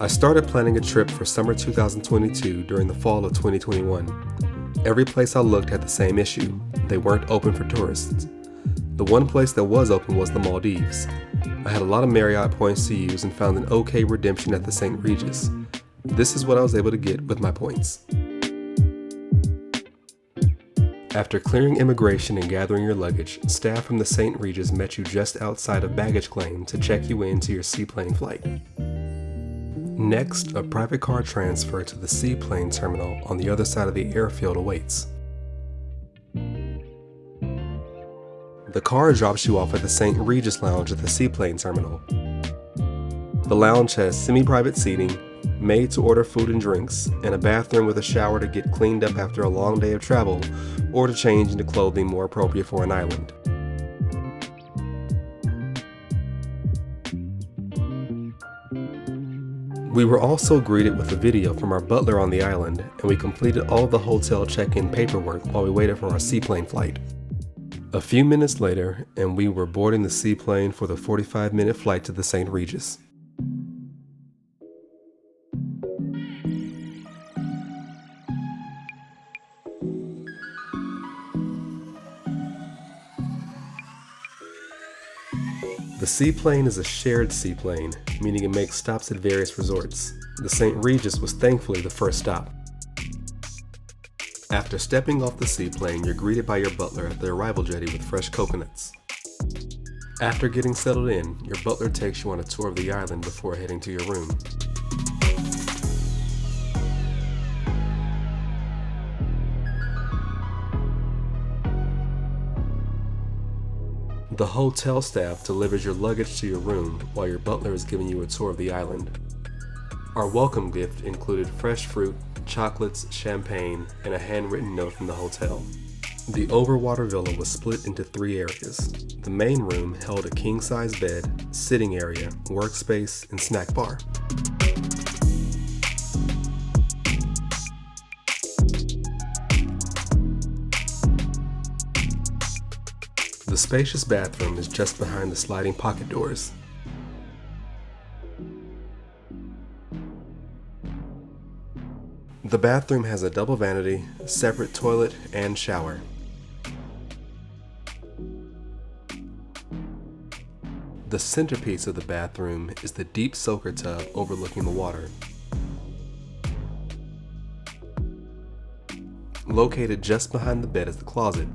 I started planning a trip for summer 2022 during the fall of 2021. Every place I looked had the same issue. They weren't open for tourists. The one place that was open was the Maldives. I had a lot of Marriott points to use and found an okay redemption at the St. Regis. This is what I was able to get with my points. After clearing immigration and gathering your luggage, staff from the St. Regis met you just outside of baggage claim to check you into your seaplane flight. Next, a private car transfer to the seaplane terminal on the other side of the airfield awaits. The car drops you off at the St. Regis Lounge at the seaplane terminal. The lounge has semi-private seating, made-to-order food and drinks, and a bathroom with a shower to get cleaned up after a long day of travel or to change into clothing more appropriate for an island. We were also greeted with a video from our butler on the island, and we completed all the hotel check-in paperwork while we waited for our seaplane flight. A few minutes later, and we were boarding the seaplane for the 45-minute flight to the St. Regis. The seaplane is a shared seaplane, meaning it makes stops at various resorts. The St. Regis was thankfully the first stop. After stepping off the seaplane, you're greeted by your butler at the arrival jetty with fresh coconuts. After getting settled in, your butler takes you on a tour of the island before heading to your room. The hotel staff delivers your luggage to your room while your butler is giving you a tour of the island. Our welcome gift included fresh fruit, chocolates, champagne, and a handwritten note from the hotel. The overwater villa was split into 3 areas. The main room held a king-size bed, sitting area, workspace, and snack bar. The spacious bathroom is just behind the sliding pocket doors. The bathroom has a double vanity, separate toilet, and shower. The centerpiece of the bathroom is the deep soaker tub overlooking the water. Located just behind the bed is the closet,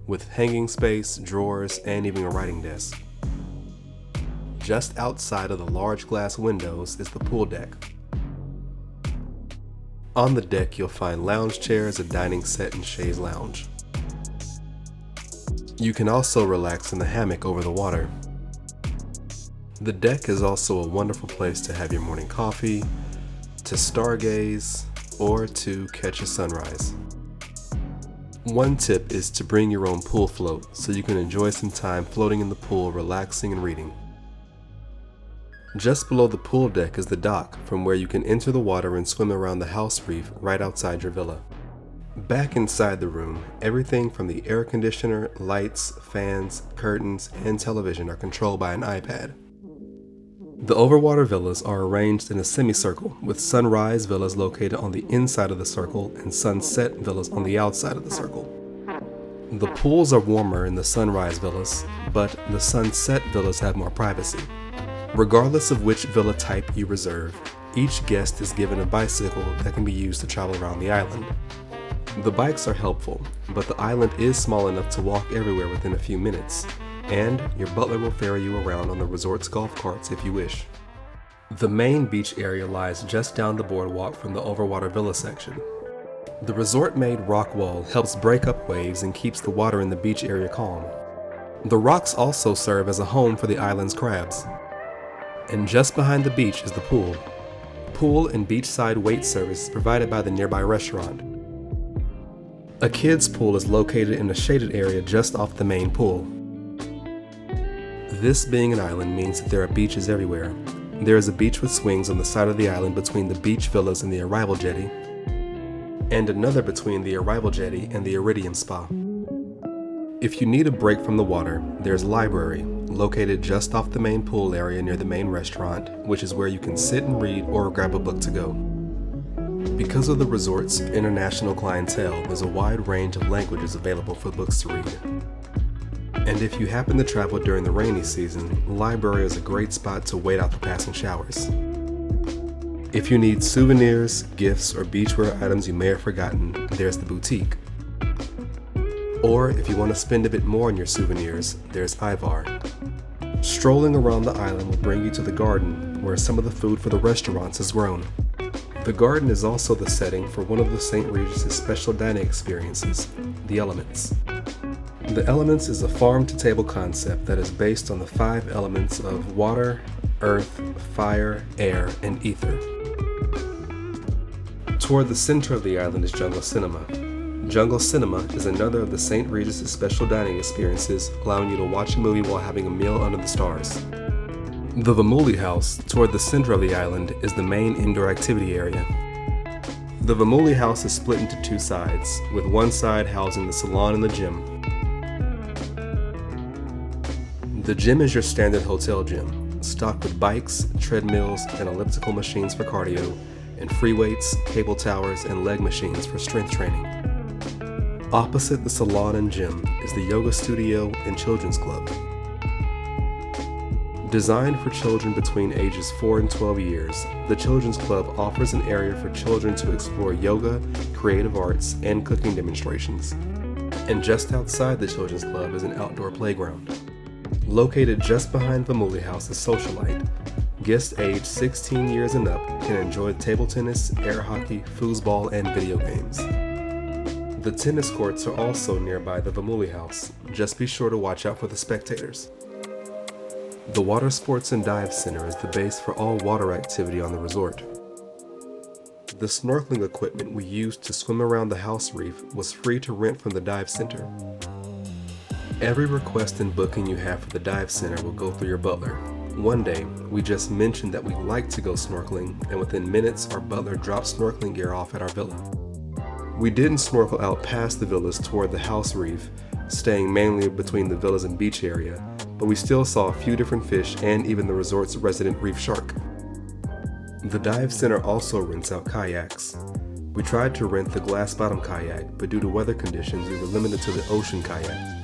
with hanging space, drawers, and even a writing desk. Just outside of the large glass windows is the pool deck. On the deck, you'll find lounge chairs, a dining set, and chaise lounge. You can also relax in the hammock over the water. The deck is also a wonderful place to have your morning coffee, to stargaze, or to catch a sunrise. One tip is to bring your own pool float so you can enjoy some time floating in the pool, relaxing and reading. Just below the pool deck is the dock from where you can enter the water and swim around the house reef right outside your villa. Back inside the room, everything from the air conditioner, lights, fans, curtains, and television are controlled by an iPad. The overwater villas are arranged in a semicircle, with sunrise villas located on the inside of the circle and sunset villas on the outside of the circle. The pools are warmer in the sunrise villas, but the sunset villas have more privacy. Regardless of which villa type you reserve, each guest is given a bicycle that can be used to travel around the island. The bikes are helpful, but the island is small enough to walk everywhere within a few minutes, and your butler will ferry you around on the resort's golf carts if you wish. The main beach area lies just down the boardwalk from the overwater villa section. The resort-made rock wall helps break up waves and keeps the water in the beach area calm. The rocks also serve as a home for the island's crabs. And just behind the beach is the pool. Pool and beachside wait service is provided by the nearby restaurant. A kids' pool is located in a shaded area just off the main pool. This being an island means that there are beaches everywhere. There is a beach with swings on the side of the island between the beach villas and the arrival jetty, and another between the arrival jetty and the Iridium Spa. If you need a break from the water, there's a library, located just off the main pool area near the main restaurant, which is where you can sit and read or grab a book to go. Because of the resort's international clientele, there's a wide range of languages available for books to read. And if you happen to travel during the rainy season, the library is a great spot to wait out the passing showers. If you need souvenirs, gifts, or beachwear items you may have forgotten, there's the boutique. Or if you want to spend a bit more on your souvenirs, there's Ivar. Strolling around the island will bring you to the garden, where some of the food for the restaurants is grown. The garden is also the setting for one of the St. Regis' special dining experiences, the Elements. The Elements is a farm-to-table concept that is based on the 5 elements of water, earth, fire, air, and ether. Toward the center of the island is Jungle Cinema. Jungle Cinema is another of the St. Regis' special dining experiences, allowing you to watch a movie while having a meal under the stars. The Vommuli House, toward the center of the island, is the main indoor activity area. The Vommuli House is split into 2 sides, with one side housing the salon and the gym. The gym is your standard hotel gym, stocked with bikes, treadmills, and elliptical machines for cardio, and free weights, cable towers, and leg machines for strength training. Opposite the salon and gym is the yoga studio and children's club. Designed for children between ages 4 and 12 years, the Children's Club offers an area for children to explore yoga, creative arts, and cooking demonstrations. And just outside the Children's Club is an outdoor playground. Located just behind Vommuli House is Socialite. Guests aged 16 years and up can enjoy table tennis, air hockey, foosball, and video games. The tennis courts are also nearby the Vommuli House. Just be sure to watch out for the spectators. The Watersports and Dive Center is the base for all water activity on the resort. The snorkeling equipment we used to swim around the house reef was free to rent from the dive center. Every request and booking you have for the dive center will go through your butler. One day, we just mentioned that we'd like to go snorkeling, and within minutes our butler dropped snorkeling gear off at our villa. We didn't snorkel out past the villas toward the house reef, staying mainly between the villas and beach area, but we still saw a few different fish and even the resort's resident reef shark. The dive center also rents out kayaks. We tried to rent the glass bottom kayak, but due to weather conditions we were limited to the ocean kayak.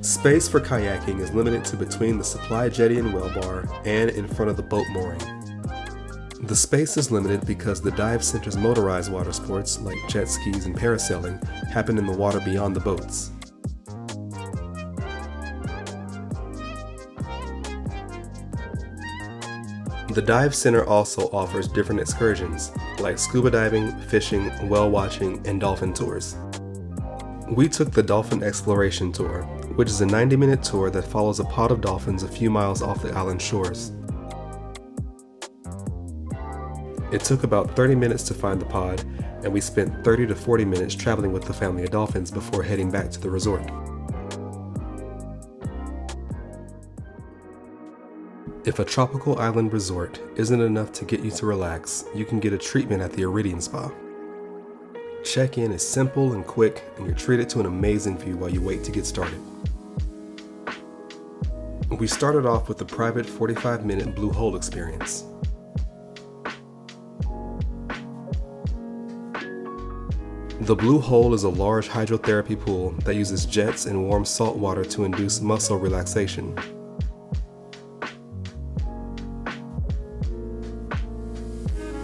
Space for kayaking is limited to between the supply jetty and well bar and in front of the boat mooring. The space is limited because the dive center's motorized water sports, like jet skis and parasailing, happen in the water beyond the boats. The dive center also offers different excursions, like scuba diving, fishing, whale watching, and dolphin tours. We took the Dolphin Exploration Tour, which is a 90-minute tour that follows a pod of dolphins a few miles off the island shores. It took about 30 minutes to find the pod, and we spent 30 to 40 minutes traveling with the family of dolphins before heading back to the resort. If a tropical island resort isn't enough to get you to relax, you can get a treatment at the Iridium Spa. Check-in is simple and quick, and you're treated to an amazing view while you wait to get started. We started off with the private 45-minute Blue Hole experience. The Blue Hole is a large hydrotherapy pool that uses jets and warm salt water to induce muscle relaxation.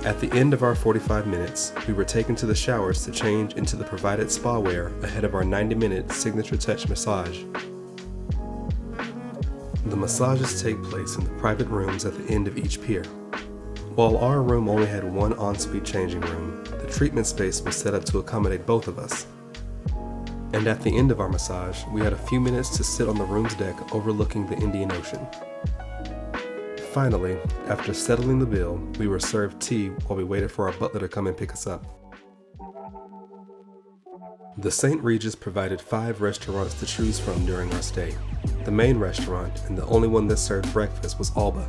At the end of our 45 minutes, we were taken to the showers to change into the provided spa wear ahead of our 90-minute signature touch massage. The massages take place in the private rooms at the end of each pier. While our room only had one ensuite changing room, the treatment space was set up to accommodate both of us. And at the end of our massage, we had a few minutes to sit on the room's deck overlooking the Indian Ocean. Finally, after settling the bill, we were served tea while we waited for our butler to come and pick us up. The St. Regis provided 5 restaurants to choose from during our stay. The main restaurant, and the only one that served breakfast, was Alba.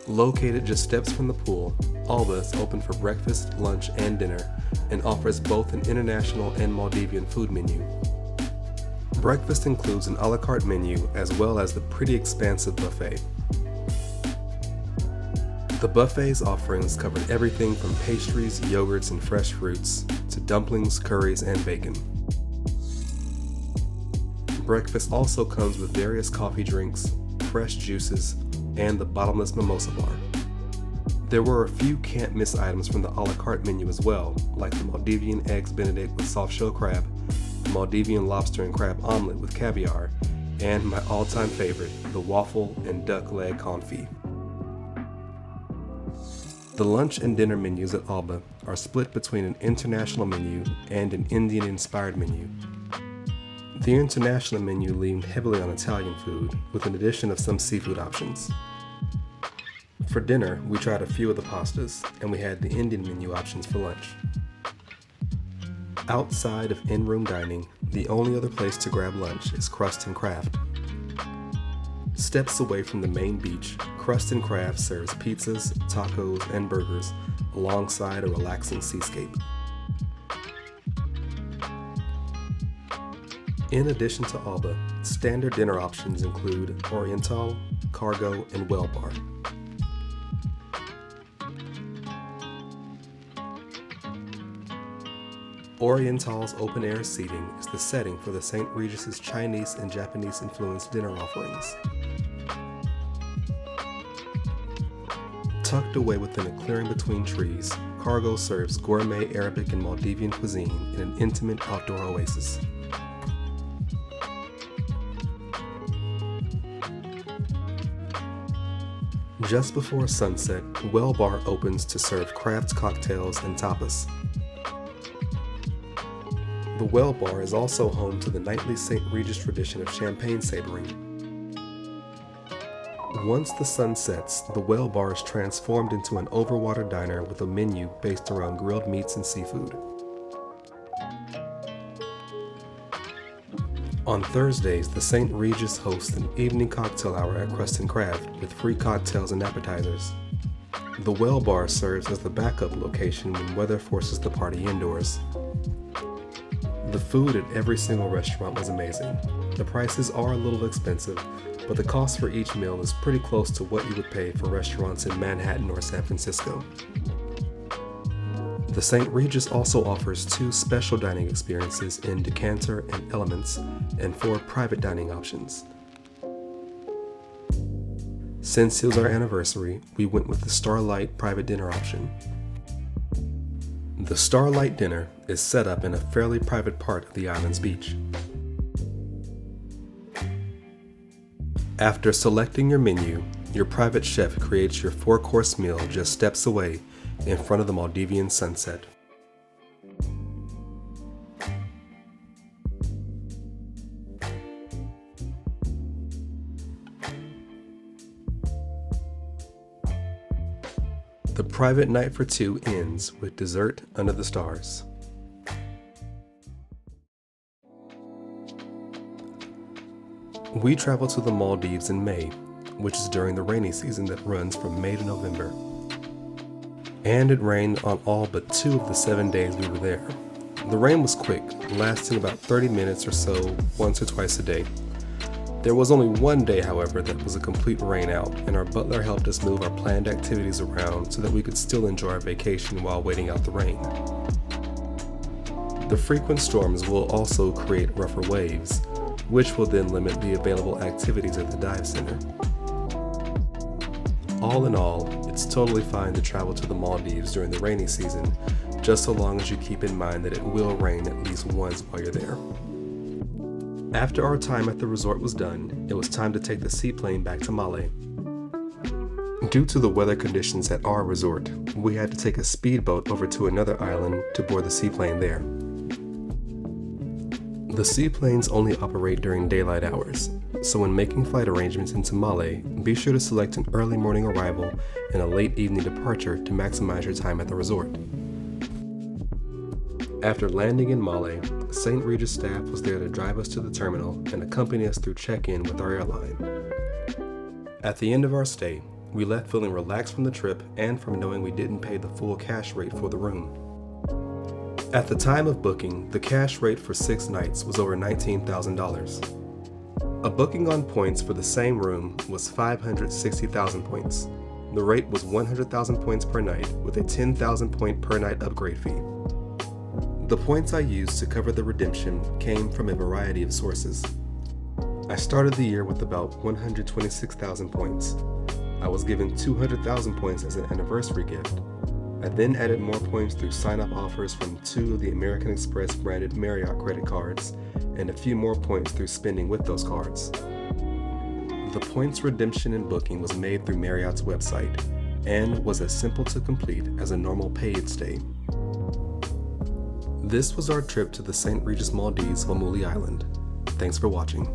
Located just steps from the pool, Alba is open for breakfast, lunch, and dinner, and offers both an international and Maldivian food menu. Breakfast includes an a la carte menu as well as the pretty expansive buffet. The buffet's offerings covered everything from pastries, yogurts, and fresh fruits to dumplings, curries, and bacon. Breakfast also comes with various coffee drinks, fresh juices, and the bottomless mimosa bar. There were a few can't miss items from the a la carte menu as well, like the Maldivian eggs benedict with soft shell crab, the Maldivian lobster and crab omelet with caviar, and my all-time favorite, the waffle and duck leg confit. The lunch and dinner menus at Alba are split between an international menu and an Indian-inspired menu. The international menu leaned heavily on Italian food, with an addition of some seafood options. For dinner, we tried a few of the pastas, and we had the Indian menu options for lunch. Outside of in-room dining, the only other place to grab lunch is Crust and Craft. Steps away from the main beach, Crust and Craft serves pizzas, tacos, and burgers alongside a relaxing seascape. In addition to Alba, standard dinner options include Oriental, Cargo, and Well Bar. Oriental's open-air seating is the setting for the St. Regis's Chinese and Japanese-influenced dinner offerings. Tucked away within a clearing between trees, Cargo serves gourmet Arabic and Maldivian cuisine in an intimate outdoor oasis. Just before sunset, Well Bar opens to serve craft cocktails and tapas. The Well Bar is also home to the nightly St. Regis tradition of champagne sabering. Once the sun sets, the Well Bar is transformed into an overwater diner with a menu based around grilled meats and seafood. On Thursdays, the St. Regis hosts an evening cocktail hour at Crust and Craft with free cocktails and appetizers. The Well Bar serves as the backup location when weather forces the party indoors. The food at every single restaurant was amazing. The prices are a little expensive, but the cost for each meal is pretty close to what you would pay for restaurants in Manhattan or San Francisco. The St. Regis also offers 2 special dining experiences in Decanter and Elements and 4 private dining options. Since it was our anniversary, we went with the Starlight private dinner option. The Starlight dinner is set up in a fairly private part of the island's beach. After selecting your menu, your private chef creates your 4-course meal just steps away in front of the Maldivian sunset. The private night for 2 ends with dessert under the stars. We traveled to the Maldives in May, which is during the rainy season that runs from May to November. And it rained on all but 2 of the 7 days we were there. The rain was quick, lasting about 30 minutes or so once or twice a day. There was only one day, however, that was a complete rain out, and our butler helped us move our planned activities around so that we could still enjoy our vacation while waiting out the rain. The frequent storms will also create rougher waves, which will then limit the available activities at the dive center. All in all, it's totally fine to travel to the Maldives during the rainy season, just so long as you keep in mind that it will rain at least once while you're there. After our time at the resort was done, it was time to take the seaplane back to Male. Due to the weather conditions at our resort, we had to take a speedboat over to another island to board the seaplane there. The seaplanes only operate during daylight hours, so when making flight arrangements into Male, be sure to select an early morning arrival and a late evening departure to maximize your time at the resort. After landing in Male, St. Regis staff was there to drive us to the terminal and accompany us through check-in with our airline. At the end of our stay, we left feeling relaxed from the trip and from knowing we didn't pay the full cash rate for the room. At the time of booking, the cash rate for 6 nights was over $19,000. A booking on points for the same room was 560,000 points. The rate was 100,000 points per night with a 10,000 point per night upgrade fee. The points I used to cover the redemption came from a variety of sources. I started the year with about 126,000 points. I was given 200,000 points as an anniversary gift. I then added more points through sign-up offers from 2 of the American Express branded Marriott credit cards, and a few more points through spending with those cards. The points redemption and booking was made through Marriott's website, and was as simple to complete as a normal paid stay. This was our trip to the St. Regis Maldives Vommuli Island. Thanks for watching.